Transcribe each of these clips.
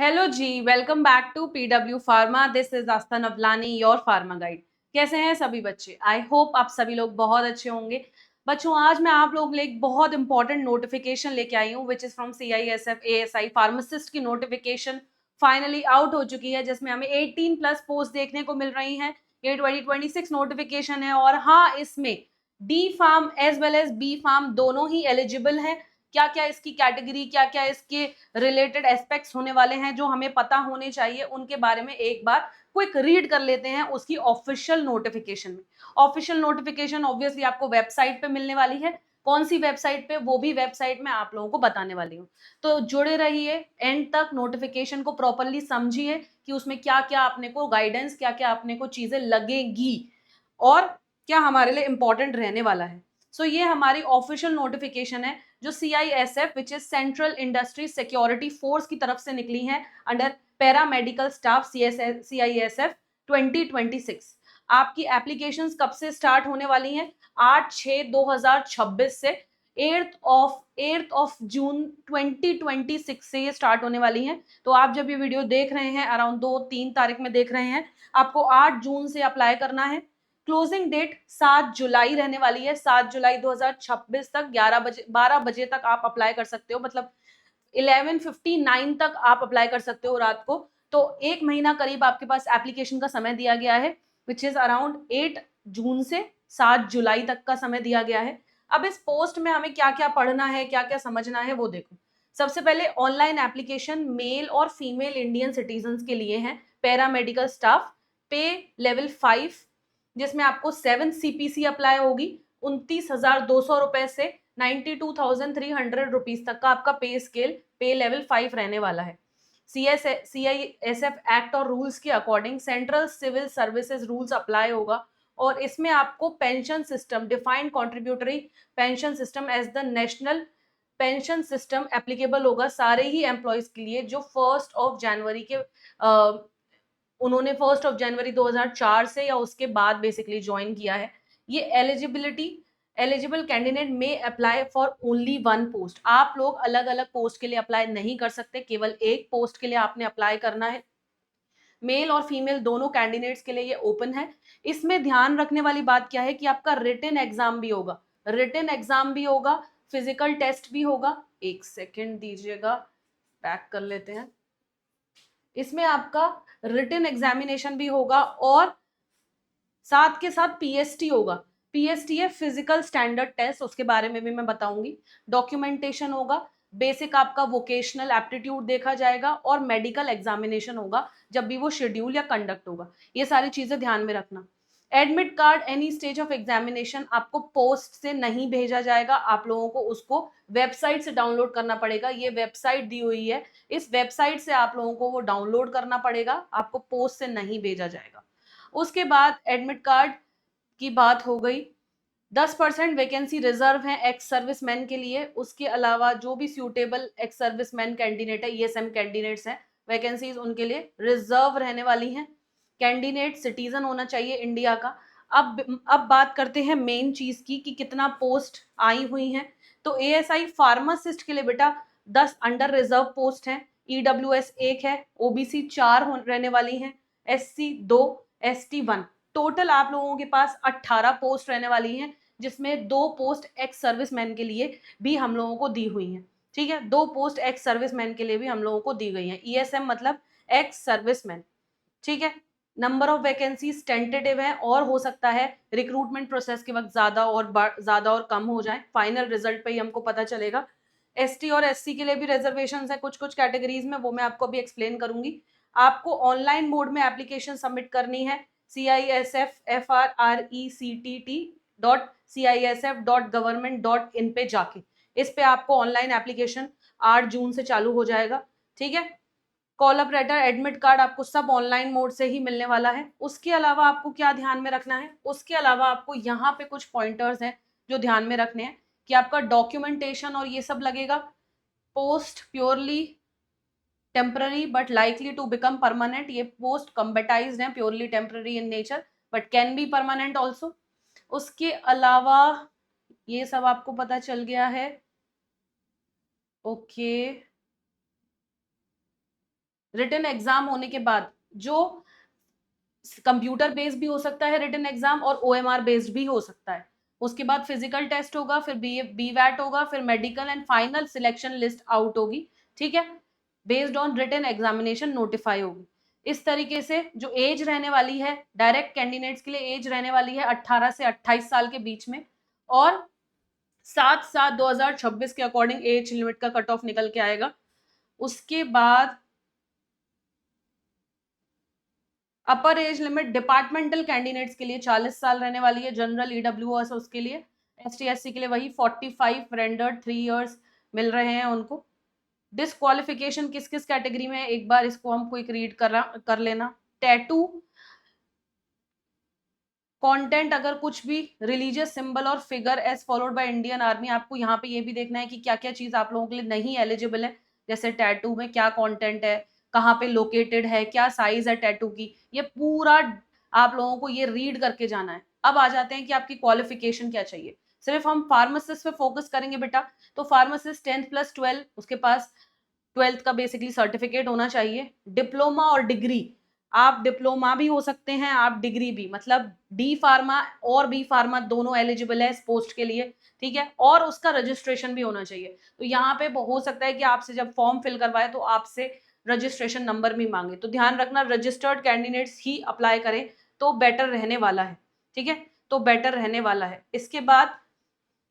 Hello ji, welcome back to PW pharma. This is Astha Navlani, your pharma guide. कैसे हैं सभी बच्चे? आई होप आप सभी लोग बहुत अच्छे होंगे। बच्चों, आज मैं आप लोगों के लिए एक बहुत इंपॉर्टेंट नोटिफिकेशन लेके आई हूँ, which is from CISF ASI pharmacist की नोटिफिकेशन फाइनली आउट हो चुकी है, जिसमें हमें 18+ पोस्ट देखने को मिल रही हैं। ये 2026 नोटिफिकेशन है और हाँ, इसमें D pharm as well as B pharm दोनों ही एलिजिबल हैं। क्या क्या इसकी कैटेगरी, क्या क्या इसके रिलेटेड एस्पेक्ट्स होने वाले हैं जो हमें पता होने चाहिए, उनके बारे में एक बार क्विक रीड कर लेते हैं उसकी ऑफिशियल नोटिफिकेशन में। ऑफिशियल नोटिफिकेशन ऑब्वियसली आपको वेबसाइट पे मिलने वाली है। कौन सी वेबसाइट पे, वो भी वेबसाइट में आप लोगों को बताने वाली हूँ। तो जुड़े रहिए एंड तक, नोटिफिकेशन को प्रॉपरली समझिए कि उसमें क्या क्या अपने को गाइडेंस, क्या क्या अपने को चीजें लगेगी और क्या हमारे लिए इंपॉर्टेंट रहने वाला है। सो ये हमारी ऑफिशियल नोटिफिकेशन है जो CISF which is central industry security force की तरफ से निकली है अंडर पैरामेडिकल स्टाफ CISF 2026। आपकी एप्लीकेशंस कब से स्टार्ट होने वाली हैं? 8/6/2026 से 8th ऑफ जून 2026 से ये स्टार्ट होने वाली हैं। तो आप जब ये वीडियो देख रहे हैं, अराउंड 2-3 तारीख में देख रहे हैं, आपको 8 जून से अप्लाई करना है। क्लोजिंग डेट 7 जुलाई रहने वाली है। 7 जुलाई 2026 तक 12 बजे तक आप अप्लाई कर सकते हो, मतलब 11:59 तक आप अप्लाई कर सकते हो रात को। तो एक महीना करीब आपके पास एप्लीकेशन का समय दिया गया है, विच इज अराउंड 8 जून से 7 जुलाई तक का समय दिया गया है। अब इस पोस्ट में हमें क्या क्या पढ़ना है, क्या क्या समझना है, वो देखो। सबसे पहले ऑनलाइन एप्लीकेशन मेल और फीमेल इंडियन सिटीजन के लिए है। पैरामेडिकल स्टाफ, पे लेवल 5, जिसमें आपको 7 CPC अप्लाई होगी। 29,200 रुपए से 92,300 रुपीज तक का आपका पे स्केल, पे लेवल 5 रहने वाला है। CISF एक्ट और रूल्स के according central civil services rules apply होगा और इसमें आपको pension system, defined contributory pension system as the national pension system applicable होगा सारे ही एम्प्लॉयज के लिए जो 1 जनवरी के उन्होंने 1 जनवरी 2004 से या उसके बाद बेसिकली ज्वाइन किया है। ये एलिजिबल कैंडिडेट में अप्लाई फॉर ओनली 1 पोस्ट। आप लोग अलग अलग पोस्ट के लिए अप्लाई नहीं कर सकते, केवल एक पोस्ट के लिए आपने अप्लाई करना है। मेल और फीमेल दोनों कैंडिडेट्स के लिए ये ओपन है। इसमें ध्यान रखने वाली बात क्या है कि आपका रिटन एग्जाम भी होगा, फिजिकल टेस्ट भी होगा। एक सेकेंड दीजिएगा, बैक कर लेते हैं। इसमें आपका रिटन एग्जामिनेशन भी होगा और साथ के साथ PST होगा। PST है फिजिकल स्टैंडर्ड टेस्ट, उसके बारे में भी मैं बताऊंगी। डॉक्यूमेंटेशन होगा, बेसिक आपका वोकेशनल एप्टीट्यूड देखा जाएगा और मेडिकल एग्जामिनेशन होगा जब भी वो शेड्यूल या कंडक्ट होगा। ये सारी चीजें ध्यान में रखना। Admit card any stage of examination आपको पोस्ट से नहीं भेजा जाएगा, आप लोगों को उसको वेबसाइट से डाउनलोड करना पड़ेगा। ये वेबसाइट दी हुई है, इस वेबसाइट से आप लोगों को वो डाउनलोड करना पड़ेगा, आपको पोस्ट से नहीं भेजा जाएगा। उसके बाद एडमिट कार्ड की बात हो गई। 10% वैकेंसी रिजर्व है एक्स सर्विसमैन के लिए। उसके अलावा जो भी सूटेबल एक्स सर्विसमैन कैंडिडेट है, ESM कैंडिडेट्स हैं, वैकेंसीज उनके लिए रिजर्व रहने वाली हैं। कैंडिडेट सिटीजन होना चाहिए इंडिया का। अब बात करते हैं मेन चीज की कि कितना पोस्ट आई हुई हैं। तो ASI फार्मासिस्ट के लिए बेटा 10 अंडर रिजर्व पोस्ट हैं। EWS 1 है, OBC 4 रहने वाली हैं, SC 2, ST 1। टोटल आप लोगों के पास 18 पोस्ट रहने वाली हैं, जिसमें 2 पोस्ट एक्स सर्विसमैन के लिए भी हम लोगों को दी हुई हैं। ठीक है, 2 पोस्ट एक्स सर्विसमैन के लिए भी हम लोगों को दी गई हैं। ESM मतलब एक्स सर्विसमैन। ठीक है, नंबर ऑफ वैकेंसीज टेंटेटिव है और हो सकता है रिक्रूटमेंट प्रोसेस के वक्त ज्यादा और कम हो जाए। फाइनल रिजल्ट पे ही हमको पता चलेगा। ST और SC के लिए भी रिजर्वेशन है कुछ कुछ कैटेगरीज में, वो मैं आपको अभी एक्सप्लेन करूंगी। आपको ऑनलाइन मोड में एप्लीकेशन सबमिट करनी है CISF FRECT.CISF.government.in पे जाके। इस पे आपको ऑनलाइन एप्लीकेशन 8 जून से चालू हो जाएगा। ठीक है, call up later, admit card आपको सब ऑनलाइन मोड से ही मिलने वाला है। उसके अलावा आपको क्या ध्यान में रखना है, उसके अलावा आपको यहाँ पे कुछ पॉइंटर्स हैं जो ध्यान में रखने हैं कि आपका डॉक्यूमेंटेशन और ये सब लगेगा। Post purely temporary but likely to become permanent. ये पोस्ट कम्बेटाइज्ड है, purely temporary in nature but can be permanent also. उसके अलावा ये सब आपको पता चल गया है। ओके, रिटन एग्जाम होने के बाद जो कंप्यूटर बेस्ड भी हो सकता है रिटन एग्जाम, और ओएमआर बेस्ड भी हो सकता है। उसके बाद फिजिकल टेस्ट होगा, फिर बी वैट होगा, फिर medical, and final selection list out होगी। ठीक है, based on written examination notify होगी। इस तरीके से जो एज रहने वाली है डायरेक्ट कैंडिडेट्स के लिए, एज रहने वाली है 18 से 28 साल के बीच में, और 7/7/2026 के अकॉर्डिंग एज लिमिट का कट ऑफ निकल के आएगा। उसके बाद अपर एज लिमिट डिपार्टमेंटल कैंडिडेट्स के लिए 40 साल रहने वाली है, जनरल ईडब्ल्यूएस उसके लिए, एसटी एससी के लिए वही 45, रेंडर्ड 3 इयर्स मिल रहे हैं उनको। डिस्क्वालिफिकेशन किस किस कैटेगरी में है, एक बार इसको हम क्विक रीड कर लेना। टैटू, कंटेंट अगर कुछ भी रिलीजियस सिंबल और figure as followed by Indian Army, आपको यहाँ पे ये भी देखना है कि क्या क्या चीज आप लोगों के लिए नहीं एलिजिबल है। जैसे टैटू में क्या कंटेंट है, कहाँ पे लोकेटेड है, क्या साइज है टैटू की, ये पूरा आप लोगों को ये रीड करके जाना है। अब आ जाते हैं कि आपकी क्वालिफिकेशन क्या चाहिए। सिर्फ हम फार्मासिस्ट पे फोकस करेंगे बेटा, तो फार्मासिस्ट 10+12, उसके पास 12th का बेसिकली सर्टिफिकेट होना चाहिए। डिप्लोमा और डिग्री, आप डिप्लोमा भी हो सकते हैं, आप डिग्री भी, मतलब डी फार्मा और बी फार्मा दोनों एलिजिबल है इस पोस्ट के लिए। ठीक है, और उसका रजिस्ट्रेशन भी होना चाहिए। तो यहाँ पे हो सकता है कि आपसे जब फॉर्म फिल करवाए तो आपसे रजिस्ट्रेशन नंबर भी मांगे, तो ध्यान रखना रजिस्टर्ड कैंडिडेट्स ही अप्लाई करें तो बेटर रहने वाला है। ठीक है, तो बेटर रहने वाला है। इसके बाद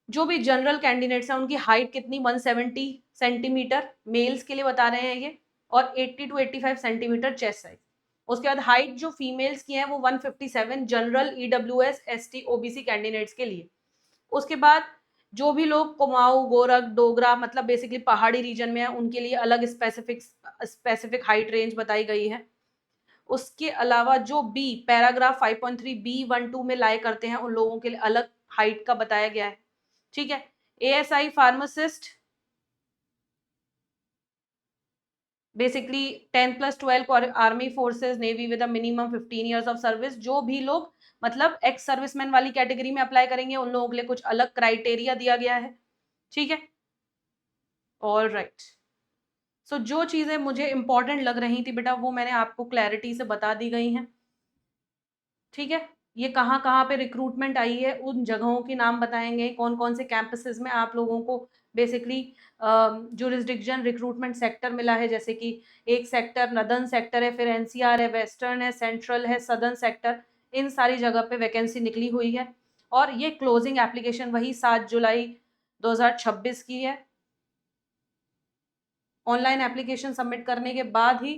जो भी जनरल कैंडिडेट्स हैं उनकी हाइट कितनी, 170 सेंटीमीटर मेल्स के लिए बता रहे हैं ये, और 80 to 85 सेंटीमीटर चेस्ट साइज। उसके बाद हाइट जो फीमेल्स की है वो 157, general EWS ST OBC candidates के लिए। उसके बाद जो भी लोग कुमाऊं, गोरख, डोगरा, मतलब बेसिकली पहाड़ी रीजन में है, उनके लिए अलग स्पेसिफिक हाइट रेंज बताई गई है। उसके अलावा जो बी पैराग्राफ 5.3 B12 में लाए करते हैं उन लोगों के लिए अलग हाइट का बताया गया है। ठीक है, ASI pharmacist basically 10+12 army forces navy with minimum 15 years of service. जो भी लोग मतलब एक्स सर्विसमैन वाली कैटेगरी में अप्लाई करेंगे उन लोगों के लिए कुछ अलग क्राइटेरिया दिया गया है। ठीक है, ऑल राइट। सो जो चीजें मुझे इंपॉर्टेंट लग रही थी बेटा वो मैंने आपको क्लैरिटी से बता दी गई हैं। ठीक है, ये कहाँ कहाँ पे रिक्रूटमेंट आई है उन जगहों के नाम बताएंगे, कौन कौन से कैंपसेस में आप लोगों को बेसिकली जुरिस्डिक्शन रिक्रूटमेंट सेक्टर मिला है। जैसे कि एक सेक्टर नदर्न सेक्टर है, फिर एनसीआर है, वेस्टर्न है, सेंट्रल है, सदर्न सेक्टर, इन सारी जगह पे वैकेंसी निकली हुई है। और ये क्लोजिंग एप्लीकेशन वही 7 जुलाई 2026 की है। ऑनलाइन एप्लीकेशन सबमिट करने के बाद ही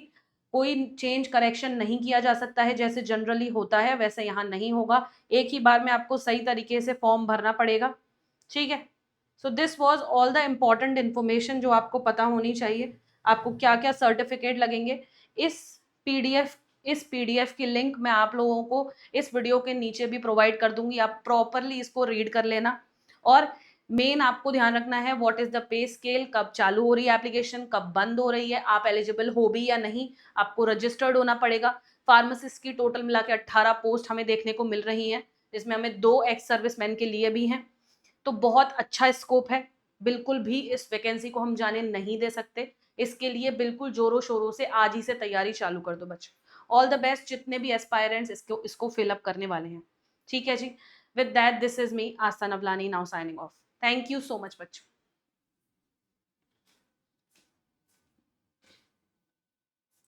कोई चेंज करेक्शन नहीं किया जा सकता है, जैसे जनरली होता है वैसे यहाँ नहीं होगा। एक ही बार में आपको सही तरीके से फॉर्म भरना पड़ेगा। ठीक है, so this was all the important information जो आपको पता होनी चाहिए। आपको क्या क्या सर्टिफिकेट लगेंगे, इस पीडीएफ इस पीडीएफ की लिंक मैं आप लोगों को इस वीडियो के नीचे भी प्रोवाइड कर दूंगी, आप प्रॉपरली इसको रीड कर लेना। और मेन आपको ध्यान रखना है what is the pay scale, कब चालू हो रही है एप्लीकेशन, कब बंद हो रही है, आप एलिजिबल हो भी या नहीं, आपको रजिस्टर्ड होना पड़ेगा। फार्मासिस्ट की टोटल मिला के 18 पोस्ट हमें देखने को मिल रही हैं, जिसमें हमें 2 एक्स सर्विसमैन के लिए भी हैं। तो बहुत अच्छा स्कोप है, बिल्कुल भी इस वैकेंसी को हम जाने नहीं दे सकते। इसके लिए बिल्कुल जोरों शोरों से आज ही से तैयारी चालू कर दो बच्चों। ऑल द बेस्ट जितने भी एस्पायरेंट्स इसको फिलअप करने वाले हैं। ठीक है जी, with that this is me Aastha Navlani now signing off. Thank you so much बच्चों।